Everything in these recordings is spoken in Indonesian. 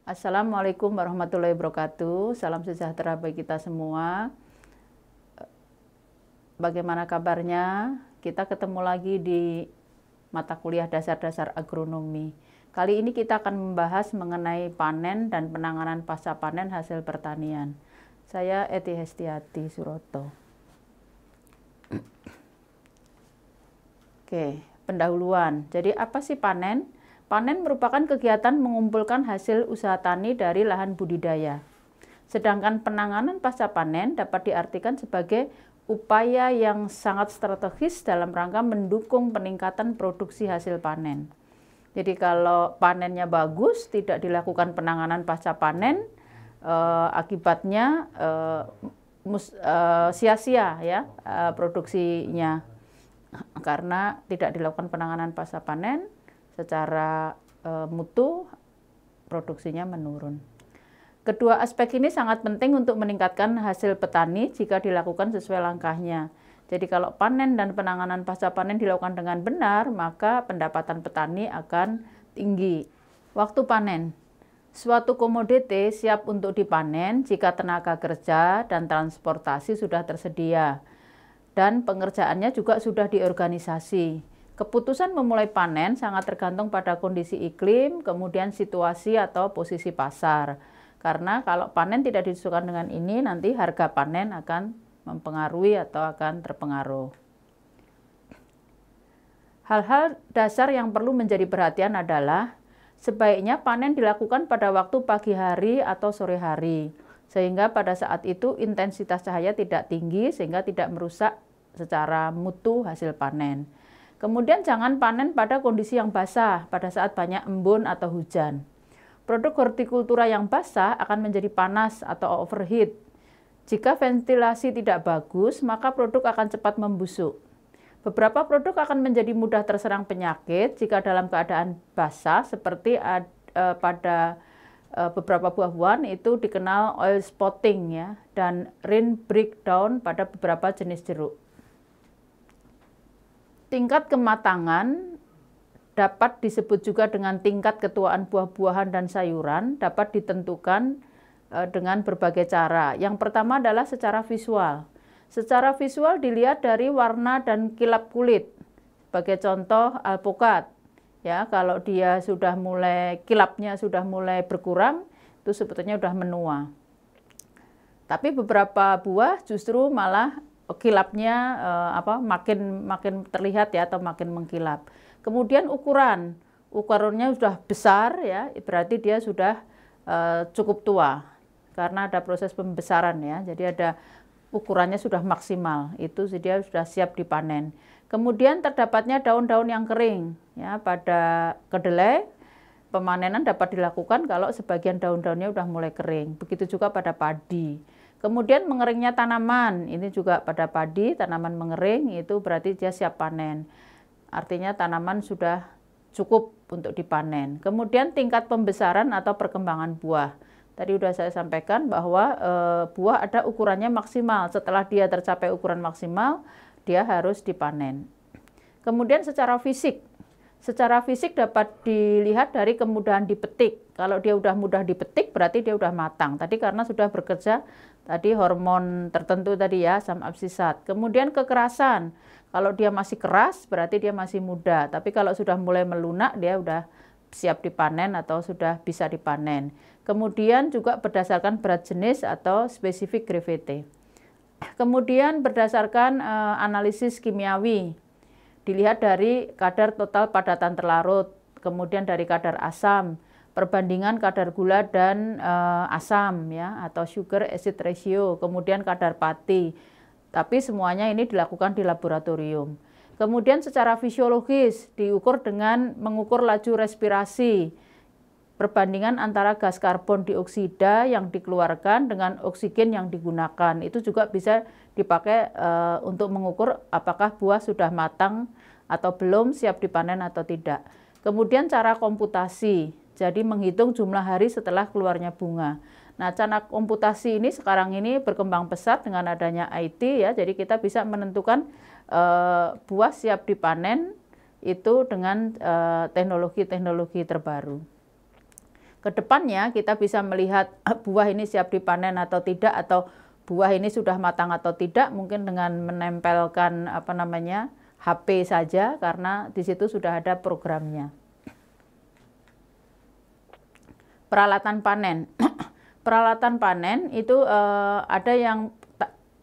Assalamualaikum warahmatullahi wabarakatuh. Salam sejahtera bagi kita semua. Bagaimana kabarnya? Kita ketemu lagi di mata kuliah dasar-dasar agronomi. Kali ini kita akan membahas mengenai panen dan penanganan pasca panen hasil pertanian. Saya Eti Hestiati Suroto. Oke, pendahuluan. Jadi apa sih panen? Panen merupakan kegiatan mengumpulkan hasil usaha tani dari lahan budidaya. Sedangkan penanganan pasca panen dapat diartikan sebagai upaya yang sangat strategis dalam rangka mendukung peningkatan produksi hasil panen. Jadi kalau panennya bagus, tidak dilakukan penanganan pasca panen, akibatnya sia-sia ya produksinya. Karena tidak dilakukan penanganan pasca panen, secara mutu produksinya menurun. Kedua aspek ini sangat penting untuk meningkatkan hasil petani jika dilakukan sesuai langkahnya. Jadi kalau panen dan penanganan pasca panen dilakukan dengan benar, maka pendapatan petani akan tinggi. Waktu panen. Suatu komoditi siap untuk dipanen jika tenaga kerja dan transportasi sudah tersedia dan pengerjaannya juga sudah diorganisasi. Keputusan memulai panen sangat tergantung pada kondisi iklim, kemudian situasi atau posisi pasar. Karena kalau panen tidak disesuaikan dengan ini, nanti harga panen akan mempengaruhi atau akan terpengaruh. Hal-hal dasar yang perlu menjadi perhatian adalah sebaiknya panen dilakukan pada waktu pagi hari atau sore hari, sehingga pada saat itu intensitas cahaya tidak tinggi sehingga tidak merusak secara mutu hasil panen. Kemudian jangan panen pada kondisi yang basah pada saat banyak embun atau hujan. Produk hortikultura yang basah akan menjadi panas atau overheat. Jika ventilasi tidak bagus, maka produk akan cepat membusuk. Beberapa produk akan menjadi mudah terserang penyakit jika dalam keadaan basah, seperti pada beberapa buah-buahan itu dikenal oil spotting ya, dan rind breakdown pada beberapa jenis jeruk. Tingkat kematangan dapat disebut juga dengan tingkat ketuaan buah-buahan dan sayuran, dapat ditentukan dengan berbagai cara. Yang pertama adalah secara visual. Secara visual dilihat dari warna dan kilap kulit. Sebagai contoh alpukat. Ya, kalau dia sudah mulai kilapnya sudah mulai berkurang, itu sebetulnya sudah menua. Tapi beberapa buah justru malah kilapnya makin terlihat ya, atau makin mengkilap. Kemudian ukurannya sudah besar ya, berarti dia sudah cukup tua karena ada proses pembesaran ya. Jadi ada ukurannya sudah maksimal, itu dia sudah siap dipanen. Kemudian terdapatnya daun-daun yang kering ya, pada kedelai pemanenan dapat dilakukan kalau sebagian daun-daunnya sudah mulai kering. Begitu juga pada padi. Kemudian mengeringnya tanaman, ini juga pada padi, tanaman mengering, itu berarti dia siap panen. Artinya tanaman sudah cukup untuk dipanen. Kemudian tingkat pembesaran atau perkembangan buah. Tadi sudah saya sampaikan bahwa buah ada ukurannya maksimal. Setelah dia tercapai ukuran maksimal, dia harus dipanen. Kemudian secara fisik. Secara fisik dapat dilihat dari kemudahan dipetik. Kalau dia sudah mudah dipetik, berarti dia sudah matang. Tadi karena sudah bekerja tadi hormon tertentu tadi ya, asam absisat. Kemudian kekerasan. Kalau dia masih keras, berarti dia masih muda. Tapi kalau sudah mulai melunak, dia sudah siap dipanen atau sudah bisa dipanen. Kemudian juga berdasarkan berat jenis atau spesifik gravity. Kemudian berdasarkan analisis kimiawi. Dilihat dari kadar total padatan terlarut, kemudian dari kadar asam, perbandingan kadar gula dan asam ya, atau sugar acid ratio, kemudian kadar pati. Tapi semuanya ini dilakukan di laboratorium. Kemudian secara fisiologis diukur dengan mengukur laju respirasi, perbandingan antara gas karbon dioksida yang dikeluarkan dengan oksigen yang digunakan. Itu juga bisa dipakai untuk mengukur apakah buah sudah matang atau belum, siap dipanen atau tidak. Kemudian cara komputasi, jadi menghitung jumlah hari setelah keluarnya bunga. Nah, cara komputasi ini sekarang ini berkembang pesat dengan adanya IT ya. Jadi kita bisa menentukan buah siap dipanen itu dengan teknologi-teknologi terbaru. Kedepannya kita bisa melihat buah ini siap dipanen atau tidak, atau buah ini sudah matang atau tidak, mungkin dengan menempelkan HP saja, karena di situ sudah ada programnya. Peralatan panen. Peralatan panen itu ada yang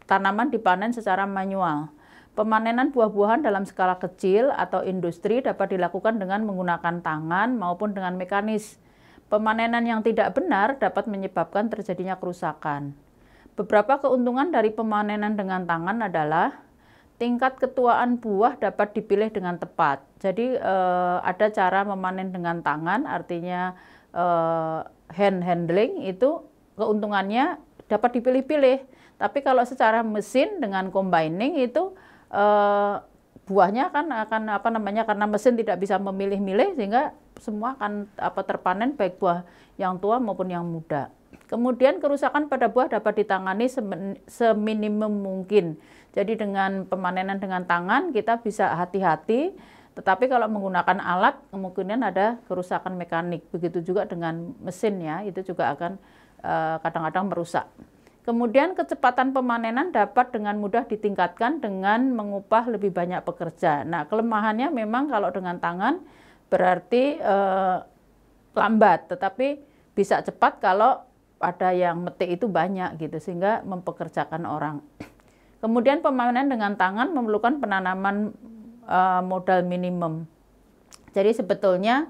tanaman dipanen secara manual. Pemanenan buah-buahan dalam skala kecil atau industri dapat dilakukan dengan menggunakan tangan maupun dengan mekanis. Pemanenan yang tidak benar dapat menyebabkan terjadinya kerusakan. Beberapa keuntungan dari pemanenan dengan tangan adalah tingkat ketuaan buah dapat dipilih dengan tepat. Jadi ada cara memanen dengan tangan, artinya hand handling itu keuntungannya dapat dipilih-pilih. Tapi kalau secara mesin dengan combining itu buahnya kan akan karena mesin tidak bisa memilih-milih, sehingga semua akan terpanen, baik buah yang tua maupun yang muda. Kemudian kerusakan pada buah dapat ditangani seminimum mungkin. Jadi dengan pemanenan dengan tangan kita bisa hati-hati, tetapi kalau menggunakan alat kemungkinan ada kerusakan mekanik. Begitu juga dengan mesin ya, itu juga akan kadang-kadang merusak. Kemudian kecepatan pemanenan dapat dengan mudah ditingkatkan dengan mengupah lebih banyak pekerja. Nah, kelemahannya memang kalau dengan tangan berarti lambat, tetapi bisa cepat kalau ada yang metik itu banyak gitu, sehingga mempekerjakan orang. Kemudian pemanenan dengan tangan memerlukan penanaman modal minimum. Jadi sebetulnya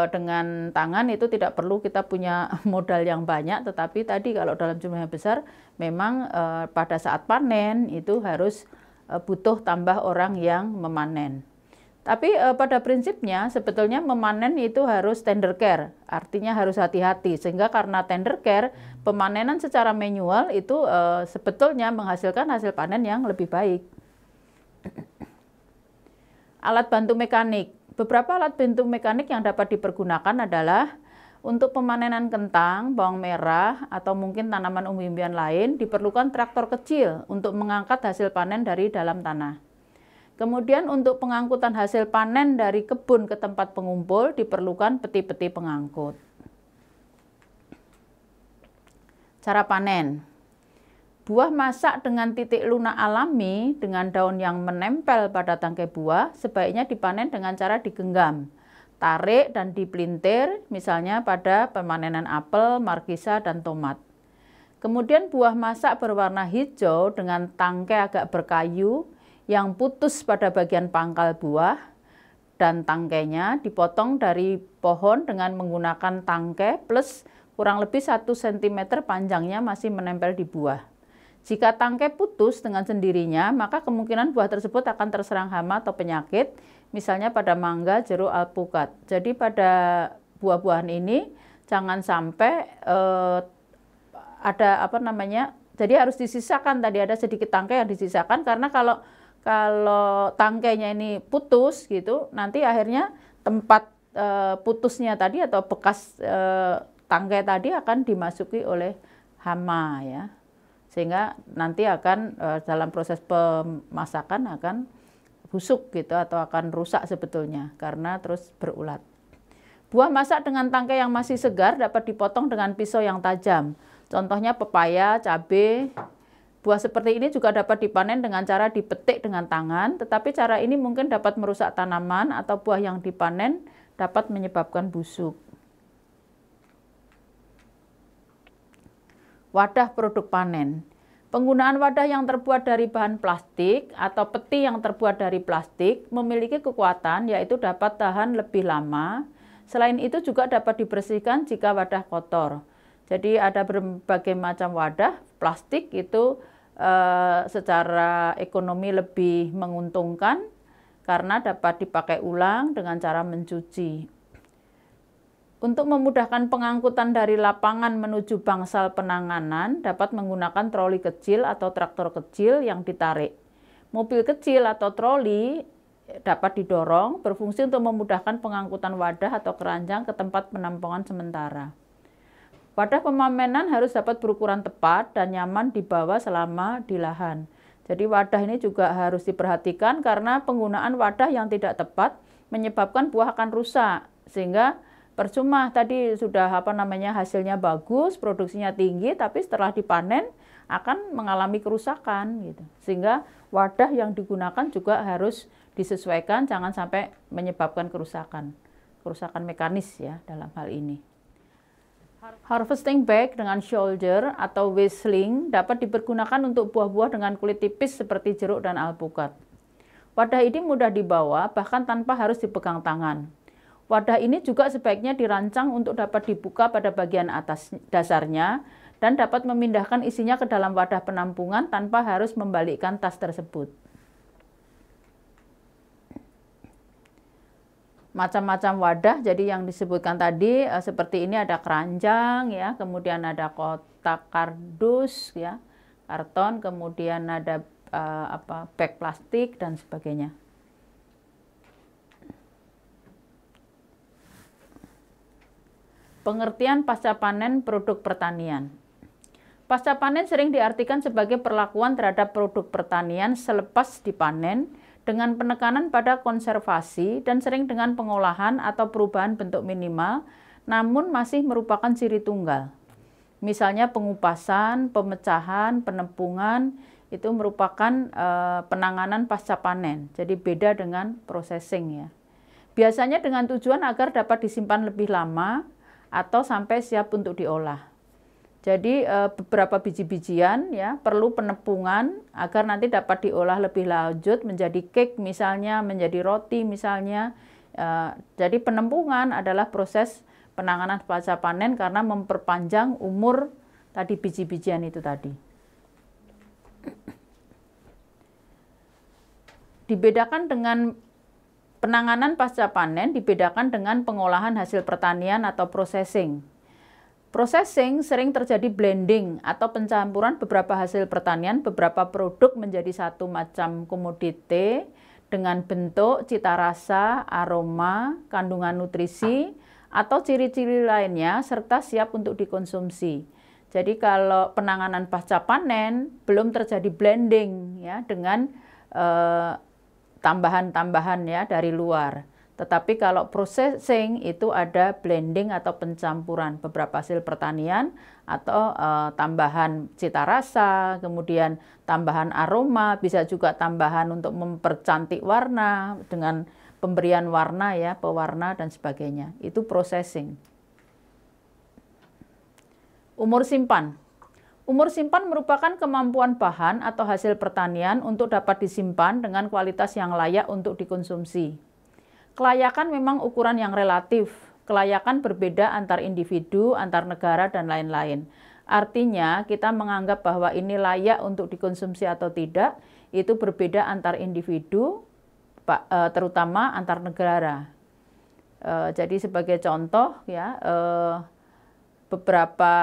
dengan tangan itu tidak perlu kita punya modal yang banyak, tetapi tadi kalau dalam jumlah yang besar memang pada saat panen itu harus butuh tambah orang yang memanen. Tapi pada prinsipnya sebetulnya memanen itu harus tender care, artinya harus hati-hati, sehingga karena tender care pemanenan secara manual itu sebetulnya menghasilkan hasil panen yang lebih baik. Alat bantu mekanik. Beberapa alat bantu mekanik yang dapat dipergunakan adalah untuk pemanenan kentang, bawang merah, atau mungkin tanaman umbi-umbian lain diperlukan traktor kecil untuk mengangkat hasil panen dari dalam tanah. Kemudian untuk pengangkutan hasil panen dari kebun ke tempat pengumpul diperlukan peti-peti pengangkut. Cara panen. Buah masak dengan titik lunak alami dengan daun yang menempel pada tangkai buah sebaiknya dipanen dengan cara digenggam, tarik dan dipelintir, misalnya pada pemanenan apel, markisa, dan tomat. Kemudian buah masak berwarna hijau dengan tangkai agak berkayu yang putus pada bagian pangkal buah dan tangkainya dipotong dari pohon dengan menggunakan tangkai plus kurang lebih 1 cm panjangnya masih menempel di buah. Jika tangkai putus dengan sendirinya, maka kemungkinan buah tersebut akan terserang hama atau penyakit, misalnya pada mangga, jeruk, alpukat. Jadi pada buah-buahan ini jangan sampai ada jadi harus disisakan, tadi ada sedikit tangkai yang disisakan, karena kalau tangkainya ini putus gitu, nanti akhirnya tempat putusnya tadi atau bekas tangkai tadi akan dimasuki oleh hama ya. Sehingga nanti akan dalam proses pemasakan akan busuk gitu atau akan rusak sebetulnya karena terus berulat. Buah masak dengan tangkai yang masih segar dapat dipotong dengan pisau yang tajam. Contohnya pepaya, cabai. Buah seperti ini juga dapat dipanen dengan cara dipetik dengan tangan, tetapi cara ini mungkin dapat merusak tanaman atau buah yang dipanen dapat menyebabkan busuk. Wadah produk panen. Penggunaan wadah yang terbuat dari bahan plastik atau peti yang terbuat dari plastik memiliki kekuatan, yaitu dapat tahan lebih lama. Selain itu juga dapat dibersihkan jika wadah kotor. Jadi ada berbagai macam wadah. Plastik itu secara ekonomi lebih menguntungkan karena dapat dipakai ulang dengan cara mencuci. Untuk memudahkan pengangkutan dari lapangan menuju bangsal penanganan, dapat menggunakan troli kecil atau traktor kecil yang ditarik. Mobil kecil atau troli dapat didorong, berfungsi untuk memudahkan pengangkutan wadah atau keranjang ke tempat penampungan sementara. Wadah pemamenan harus dapat berukuran tepat dan nyaman dibawa selama di lahan. Jadi wadah ini juga harus diperhatikan karena penggunaan wadah yang tidak tepat menyebabkan buah akan rusak, sehingga percuma tadi sudah hasilnya bagus, produksinya tinggi, tapi setelah dipanen akan mengalami kerusakan gitu. Sehingga wadah yang digunakan juga harus disesuaikan, jangan sampai menyebabkan kerusakan mekanis ya dalam hal ini. Harvesting bag dengan shoulder atau waist sling dapat dipergunakan untuk buah-buah dengan kulit tipis seperti jeruk dan alpukat. Wadah ini mudah dibawa bahkan tanpa harus dipegang tangan. Wadah ini juga sebaiknya dirancang untuk dapat dibuka pada bagian atas dasarnya dan dapat memindahkan isinya ke dalam wadah penampungan tanpa harus membalikkan tas tersebut. Macam-macam wadah, jadi yang disebutkan tadi seperti ini ada keranjang ya, kemudian ada kotak kardus ya, karton, kemudian ada bag plastik dan sebagainya. Pengertian pasca panen produk pertanian. Pasca panen sering diartikan sebagai perlakuan terhadap produk pertanian selepas dipanen dengan penekanan pada konservasi dan sering dengan pengolahan atau perubahan bentuk minimal, namun masih merupakan ciri tunggal. Misalnya pengupasan, pemecahan, penepungan, itu merupakan penanganan pasca panen, jadi beda dengan processing ya. Biasanya dengan tujuan agar dapat disimpan lebih lama atau sampai siap untuk diolah. Jadi beberapa biji-bijian ya perlu penepungan agar nanti dapat diolah lebih lanjut menjadi cake misalnya, menjadi roti misalnya. Jadi penepungan adalah proses penanganan pasca panen karena memperpanjang umur tadi biji-bijian itu tadi. Dibedakan dengan penanganan pasca panen, dibedakan dengan pengolahan hasil pertanian atau processing. Processing sering terjadi blending atau pencampuran beberapa hasil pertanian, beberapa produk menjadi satu macam komoditi dengan bentuk, cita rasa, aroma, kandungan nutrisi, atau ciri-ciri lainnya serta siap untuk dikonsumsi. Jadi kalau penanganan pasca panen belum terjadi blending ya dengan tambahan-tambahan ya dari luar. Tetapi kalau processing itu ada blending atau pencampuran beberapa hasil pertanian atau tambahan cita rasa, kemudian tambahan aroma, bisa juga tambahan untuk mempercantik warna dengan pemberian warna ya, pewarna dan sebagainya. Itu processing. Umur simpan. Umur simpan merupakan kemampuan bahan atau hasil pertanian untuk dapat disimpan dengan kualitas yang layak untuk dikonsumsi. Kelayakan memang ukuran yang relatif. Kelayakan berbeda antar individu, antar negara, dan lain-lain. Artinya, kita menganggap bahwa ini layak untuk dikonsumsi atau tidak, itu berbeda antar individu, terutama antar negara. Jadi sebagai contoh, ya, beberapa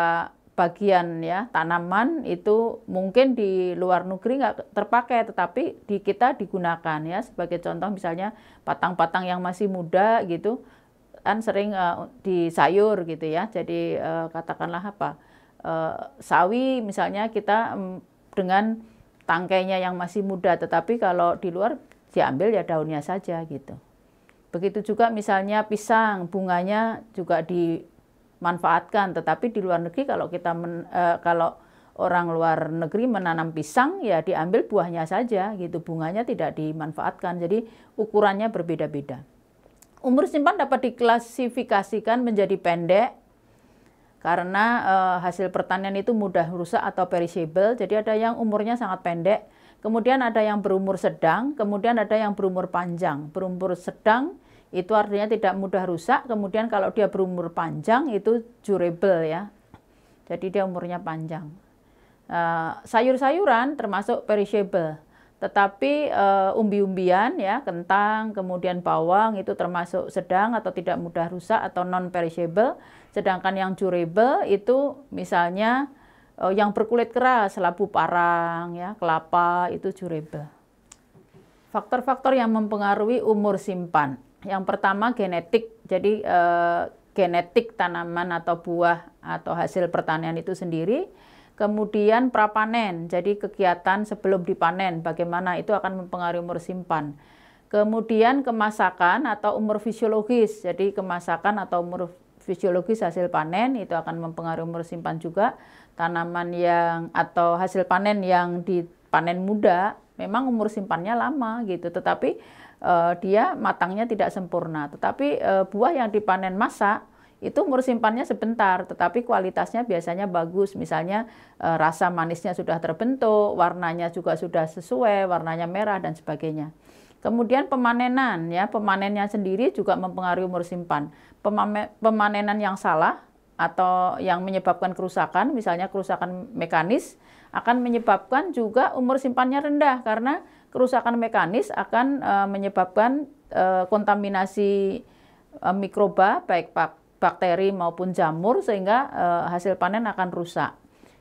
bagian ya tanaman itu mungkin di luar negeri nggak terpakai, tetapi di kita digunakan ya. Sebagai contoh misalnya patang-patang yang masih muda gitu kan sering di sayur gitu ya. Jadi katakanlah sawi misalnya kita dengan tangkainya yang masih muda, tetapi kalau di luar diambil ya daunnya saja gitu. Begitu juga misalnya pisang, bunganya juga dimanfaatkan, tetapi di luar negeri kalau orang luar negeri menanam pisang ya diambil buahnya saja gitu, bunganya tidak dimanfaatkan. Jadi ukurannya berbeda-beda. Umur simpan dapat diklasifikasikan menjadi pendek karena hasil pertanian itu mudah rusak atau perishable. Jadi ada yang umurnya sangat pendek, kemudian ada yang berumur sedang, kemudian ada yang berumur panjang. Berumur sedang itu artinya tidak mudah rusak, kemudian kalau dia berumur panjang itu durable ya, jadi dia umurnya panjang. Sayur-sayuran termasuk perishable, tetapi umbi-umbian ya, kentang, kemudian bawang itu termasuk sedang atau tidak mudah rusak atau non perishable, sedangkan yang durable itu misalnya yang berkulit keras, labu parang ya, kelapa itu durable. Faktor-faktor yang mempengaruhi umur simpan. Yang pertama genetik, jadi genetik tanaman atau buah atau hasil pertanian itu sendiri. Kemudian prapanen, jadi kegiatan sebelum dipanen, bagaimana itu akan mempengaruhi umur simpan. Kemudian kemasakan atau umur fisiologis, jadi kemasakan atau umur fisiologis hasil panen itu akan mempengaruhi umur simpan juga. Tanaman yang atau hasil panen yang dipanen muda, memang umur simpannya lama gitu, tetapi dia matangnya tidak sempurna. Tetapi buah yang dipanen masak, itu umur simpannya sebentar, tetapi kualitasnya biasanya bagus. Misalnya rasa manisnya sudah terbentuk, warnanya juga sudah sesuai, warnanya merah dan sebagainya. Kemudian pemanenan, ya, pemanennya sendiri juga mempengaruhi umur simpan. Pemanenan yang salah atau yang menyebabkan kerusakan, misalnya kerusakan mekanis, akan menyebabkan juga umur simpannya rendah, karena kerusakan mekanis akan menyebabkan kontaminasi mikroba, baik bakteri maupun jamur, sehingga hasil panen akan rusak.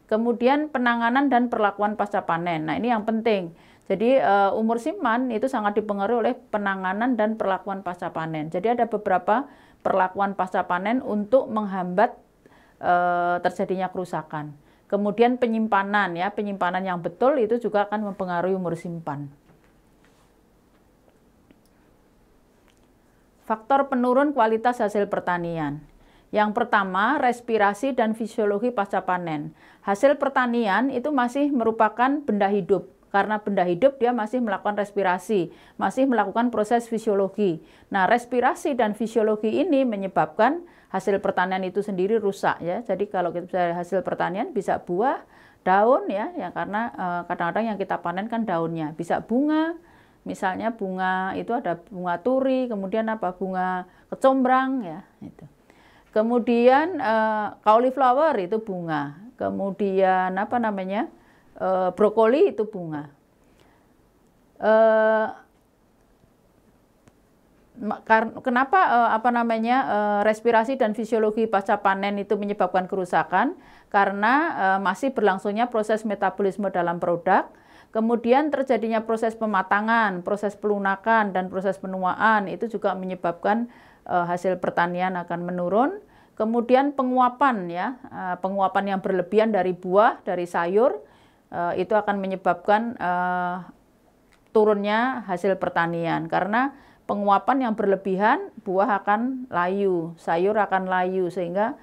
Kemudian penanganan dan perlakuan pasca panen. Nah, ini yang penting. Jadi umur simpan itu sangat dipengaruhi oleh penanganan dan perlakuan pasca panen. Jadi ada beberapa perlakuan pasca panen untuk menghambat terjadinya kerusakan. Kemudian penyimpanan, ya, penyimpanan yang betul itu juga akan mempengaruhi umur simpan. Faktor penurun kualitas hasil pertanian. Yang pertama, respirasi dan fisiologi pasca panen. Hasil pertanian itu masih merupakan benda hidup. Karena benda hidup dia masih melakukan respirasi, masih melakukan proses fisiologi. Nah, respirasi dan fisiologi ini menyebabkan hasil pertanian itu sendiri rusak, ya. Jadi kalau kita bisa hasil pertanian bisa buah, daun, ya, karena kadang-kadang yang kita panen kan daunnya. Bisa bunga, misalnya bunga itu ada bunga turi, kemudian apa, bunga kecombrang, ya, itu. Kemudian cauliflower itu bunga, kemudian apa namanya, brokoli itu bunga. Kenapa respirasi dan fisiologi pasca panen itu menyebabkan kerusakan? Karena masih berlangsungnya proses metabolisme dalam produk, kemudian terjadinya proses pematangan, proses pelunakan, dan proses penuaan, itu juga menyebabkan hasil pertanian akan menurun. Kemudian penguapan, ya, penguapan yang berlebihan dari buah, dari sayur, itu akan menyebabkan turunnya hasil pertanian. Karena penguapan yang berlebihan, buah akan layu, sayur akan layu, sehingga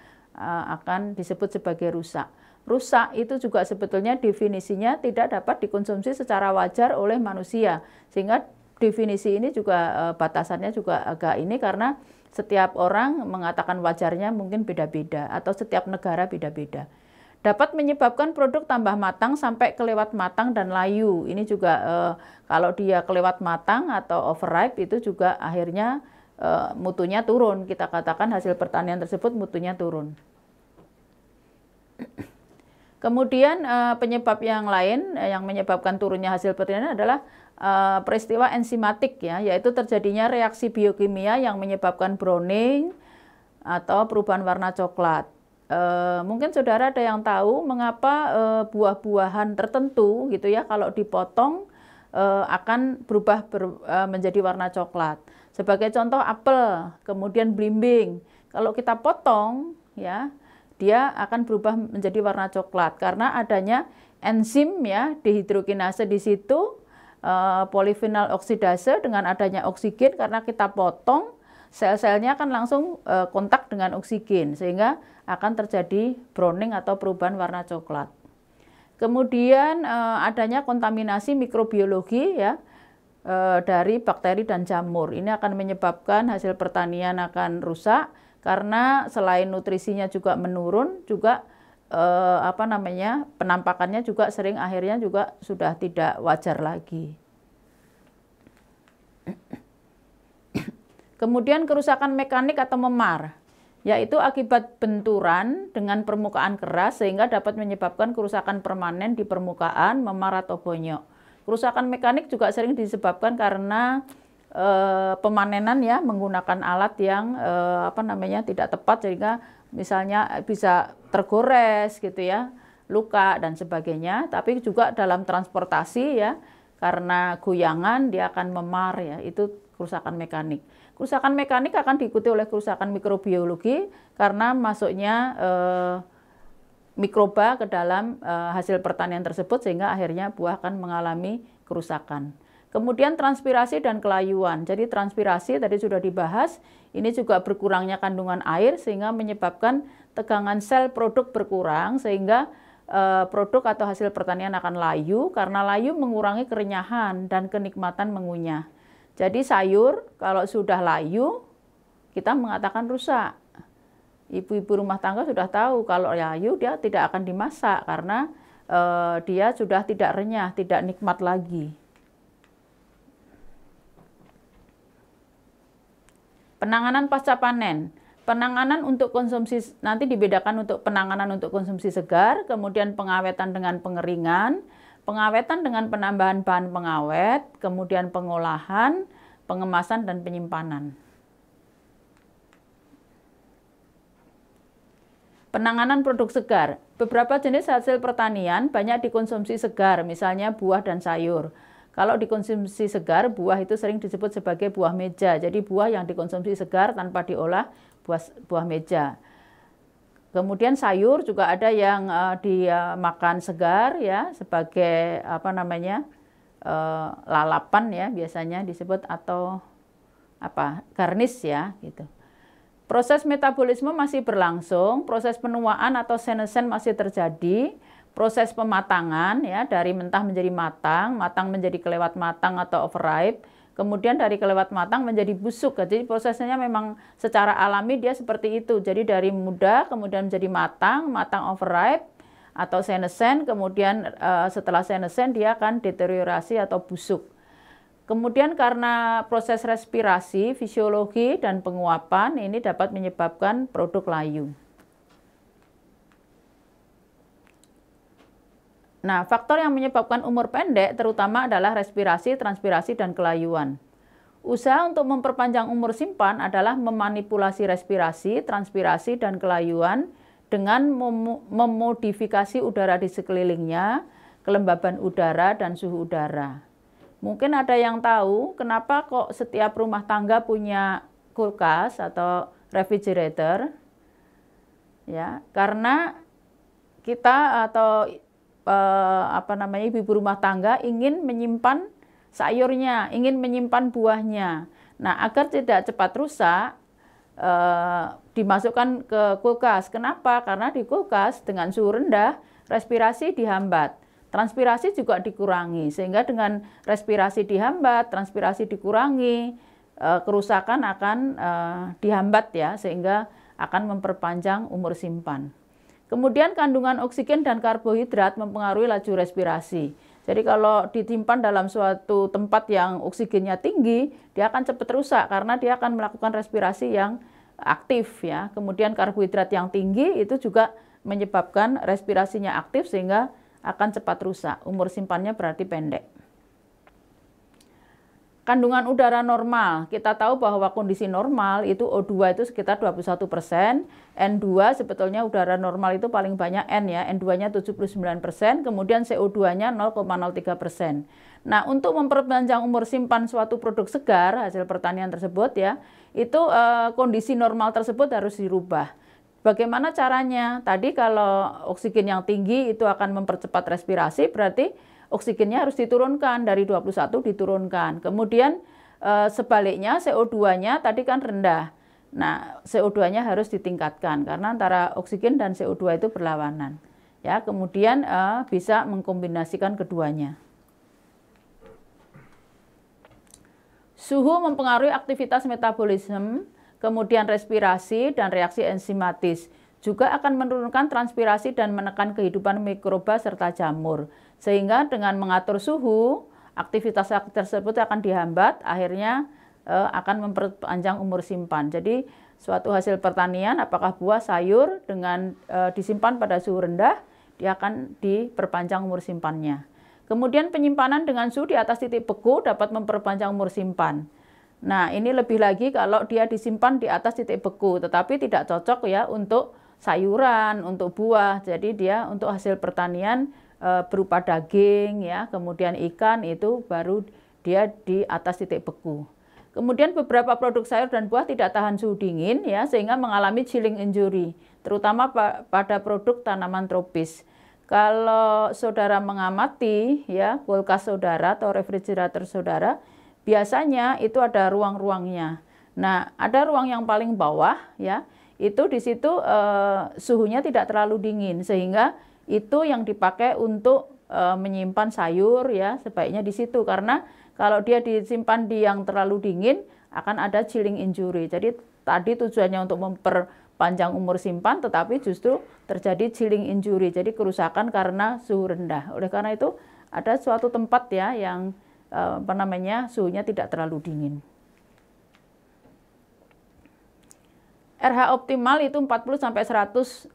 akan disebut sebagai rusak. Rusak itu juga sebetulnya definisinya tidak dapat dikonsumsi secara wajar oleh manusia, sehingga definisi ini juga batasannya juga agak ini, karena setiap orang mengatakan wajarnya mungkin beda-beda, atau setiap negara beda-beda. Dapat menyebabkan produk tambah matang sampai kelewat matang dan layu. Ini juga kalau dia kelewat matang atau overripe itu juga akhirnya mutunya turun. Kita katakan hasil pertanian tersebut mutunya turun. Kemudian penyebab yang lain yang menyebabkan turunnya hasil pertanian adalah peristiwa enzimatik, ya, yaitu terjadinya reaksi biokimia yang menyebabkan browning atau perubahan warna coklat. Mungkin saudara ada yang tahu mengapa buah-buahan tertentu gitu, ya, kalau dipotong akan berubah menjadi warna coklat. Sebagai contoh apel, kemudian belimbing. Kalau kita potong, ya, dia akan berubah menjadi warna coklat karena adanya enzim, ya, dehidrogenase di situ, polifenol oksidase dengan adanya oksigen. Karena kita potong, sel-selnya akan langsung kontak dengan oksigen, sehingga akan terjadi browning atau perubahan warna coklat. Kemudian adanya kontaminasi mikrobiologi, ya, dari bakteri dan jamur. Ini akan menyebabkan hasil pertanian akan rusak, karena selain nutrisinya juga menurun, juga penampakannya juga sering akhirnya juga sudah tidak wajar lagi. Kemudian kerusakan mekanik atau memar, yaitu akibat benturan dengan permukaan keras sehingga dapat menyebabkan kerusakan permanen di permukaan, memar atau bonyok. Kerusakan mekanik juga sering disebabkan karena pemanenan, ya, menggunakan alat yang tidak tepat, sehingga misalnya bisa tergores gitu, ya, luka dan sebagainya. Tapi juga dalam transportasi, ya, karena goyangan dia akan memar, ya, itu kerusakan mekanik. Kerusakan mekanik akan diikuti oleh kerusakan mikrobiologi karena masuknya mikroba ke dalam hasil pertanian tersebut sehingga akhirnya buah akan mengalami kerusakan. Kemudian transpirasi dan kelayuan. Jadi transpirasi tadi sudah dibahas, ini juga berkurangnya kandungan air sehingga menyebabkan tegangan sel produk berkurang sehingga produk atau hasil pertanian akan layu karena layu mengurangi kerenyahan dan kenikmatan mengunyah. Jadi sayur kalau sudah layu kita mengatakan rusak. Ibu-ibu rumah tangga sudah tahu kalau layu dia tidak akan dimasak karena dia sudah tidak renyah, tidak nikmat lagi. Penanganan pasca panen. Penanganan untuk konsumsi, nanti dibedakan untuk penanganan untuk konsumsi segar, kemudian pengawetan dengan pengeringan, pengawetan dengan penambahan bahan pengawet, kemudian pengolahan, pengemasan, dan penyimpanan. Penanganan produk segar. Beberapa jenis hasil pertanian banyak dikonsumsi segar, misalnya buah dan sayur. Kalau dikonsumsi segar, buah itu sering disebut sebagai buah meja. Jadi buah yang dikonsumsi segar tanpa diolah, buah meja. Kemudian sayur juga ada yang dimakan segar ya sebagai lalapan ya biasanya disebut atau garnish ya gitu. Proses metabolisme masih berlangsung, proses penuaan atau senescence masih terjadi, proses pematangan ya dari mentah menjadi matang, matang menjadi kelewat matang atau overripe. Kemudian dari kelewat matang menjadi busuk. Jadi prosesnya memang secara alami dia seperti itu. Jadi dari muda kemudian menjadi matang, matang overripe atau senescent. Kemudian setelah senescent dia akan deteriorasi atau busuk. Kemudian karena proses respirasi, fisiologi dan penguapan ini dapat menyebabkan produk layu. Nah, faktor yang menyebabkan umur pendek terutama adalah respirasi, transpirasi, dan kelayuan. Usaha untuk memperpanjang umur simpan adalah memanipulasi respirasi, transpirasi, dan kelayuan dengan memodifikasi udara di sekelilingnya, kelembaban udara, dan suhu udara. Mungkin ada yang tahu kenapa kok setiap rumah tangga punya kulkas atau refrigerator. Ya, karena kita atau ibu rumah tangga ingin menyimpan sayurnya, ingin menyimpan buahnya. Nah, agar tidak cepat rusak, dimasukkan ke kulkas. Kenapa? Karena di kulkas dengan suhu rendah, respirasi dihambat. Transpirasi juga dikurangi, sehingga dengan respirasi dihambat, transpirasi dikurangi, kerusakan akan dihambat ya, sehingga akan memperpanjang umur simpan. Kemudian kandungan oksigen dan karbohidrat mempengaruhi laju respirasi. Jadi kalau disimpan dalam suatu tempat yang oksigennya tinggi, dia akan cepat rusak karena dia akan melakukan respirasi yang aktif ya. Kemudian karbohidrat yang tinggi itu juga menyebabkan respirasinya aktif sehingga akan cepat rusak. Umur simpannya berarti pendek. Kandungan udara normal, kita tahu bahwa kondisi normal itu O2 itu sekitar 21%, N2 sebetulnya udara normal itu paling banyak N ya, N2-nya 79%, kemudian CO2-nya 0,03%. Nah, untuk memperpanjang umur simpan suatu produk segar, hasil pertanian tersebut ya, itu kondisi normal tersebut harus dirubah. Bagaimana caranya? Tadi kalau oksigen yang tinggi itu akan mempercepat respirasi, berarti oksigennya harus diturunkan, dari 21 diturunkan. Kemudian sebaliknya CO2-nya tadi kan rendah. Nah, CO2-nya harus ditingkatkan karena antara oksigen dan CO2 itu berlawanan. Ya, kemudian bisa mengkombinasikan keduanya. Suhu mempengaruhi aktivitas metabolisme, kemudian respirasi dan reaksi enzimatis. Juga akan menurunkan transpirasi dan menekan kehidupan mikroba serta jamur. Sehingga dengan mengatur suhu, aktivitas tersebut akan dihambat, akhirnya akan memperpanjang umur simpan. Jadi suatu hasil pertanian, apakah buah, sayur, dengan disimpan pada suhu rendah, dia akan diperpanjang umur simpannya. Kemudian penyimpanan dengan suhu di atas titik beku dapat memperpanjang umur simpan. Nah, ini lebih lagi kalau dia disimpan di atas titik beku, tetapi tidak cocok ya untuk sayuran, untuk buah. Jadi dia untuk hasil pertanian berupa daging ya, kemudian ikan itu baru dia di atas titik beku. Kemudian beberapa produk sayur dan buah tidak tahan suhu dingin ya, sehingga mengalami chilling injury, terutama pada produk tanaman tropis. Kalau saudara mengamati ya kulkas saudara atau refrigerator saudara, biasanya itu ada ruang-ruangnya. Nah, ada ruang yang paling bawah ya, itu di situ suhunya tidak terlalu dingin, sehingga itu yang dipakai untuk menyimpan sayur ya, sebaiknya di situ, karena kalau dia disimpan di yang terlalu dingin akan ada chilling injury. Jadi tadi tujuannya untuk memperpanjang umur simpan, tetapi justru terjadi chilling injury, jadi kerusakan karena suhu rendah. Oleh karena itu ada suatu tempat ya yang suhunya tidak terlalu dingin. RH optimal itu 40-100%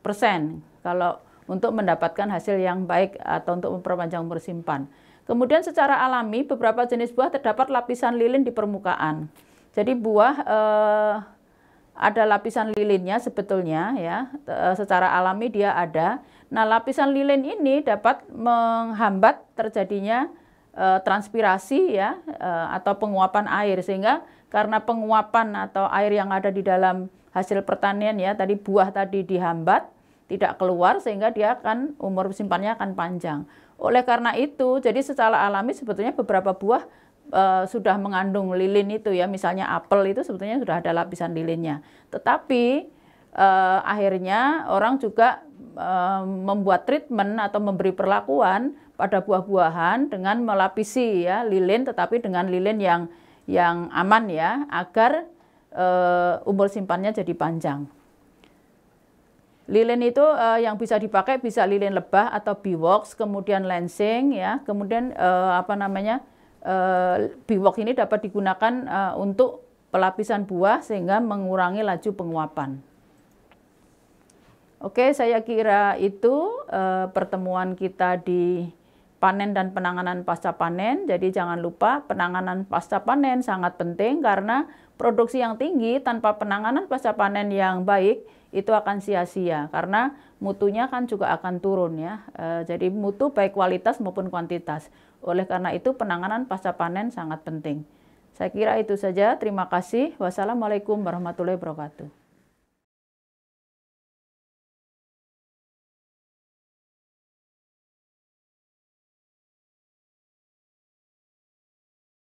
kalau untuk mendapatkan hasil yang baik atau untuk memperpanjang umur simpan. Kemudian secara alami beberapa jenis buah terdapat lapisan lilin di permukaan. Jadi buah ada lapisan lilinnya sebetulnya ya, secara alami dia ada. Nah, lapisan lilin ini dapat menghambat terjadinya transpirasi ya, atau penguapan air, sehingga karena penguapan atau air yang ada di dalam hasil pertanian ya, tadi buah tadi dihambat, tidak keluar, sehingga dia akan umur simpannya akan panjang. Oleh karena itu, jadi secara alami sebetulnya beberapa buah sudah mengandung lilin itu ya, misalnya apel itu sebetulnya sudah ada lapisan lilinnya. Tetapi akhirnya orang juga membuat treatment atau memberi perlakuan pada buah-buahan dengan melapisi ya lilin, tetapi dengan lilin yang aman ya, agar umur simpannya jadi panjang. Lilin itu yang bisa dipakai bisa lilin lebah atau bivoks, kemudian lansing ya, kemudian bivoks ini dapat digunakan untuk pelapisan buah sehingga mengurangi laju penguapan. Oke, saya kira itu pertemuan kita di panen dan penanganan pasca panen. Jadi jangan lupa penanganan pasca panen sangat penting, karena produksi yang tinggi tanpa penanganan pasca panen yang baik itu akan sia-sia, karena mutunya kan juga akan turun ya. Jadi mutu baik kualitas maupun kuantitas. Oleh karena itu penanganan pasca panen sangat penting. Saya kira itu saja. Terima kasih. Wassalamualaikum warahmatullahi wabarakatuh.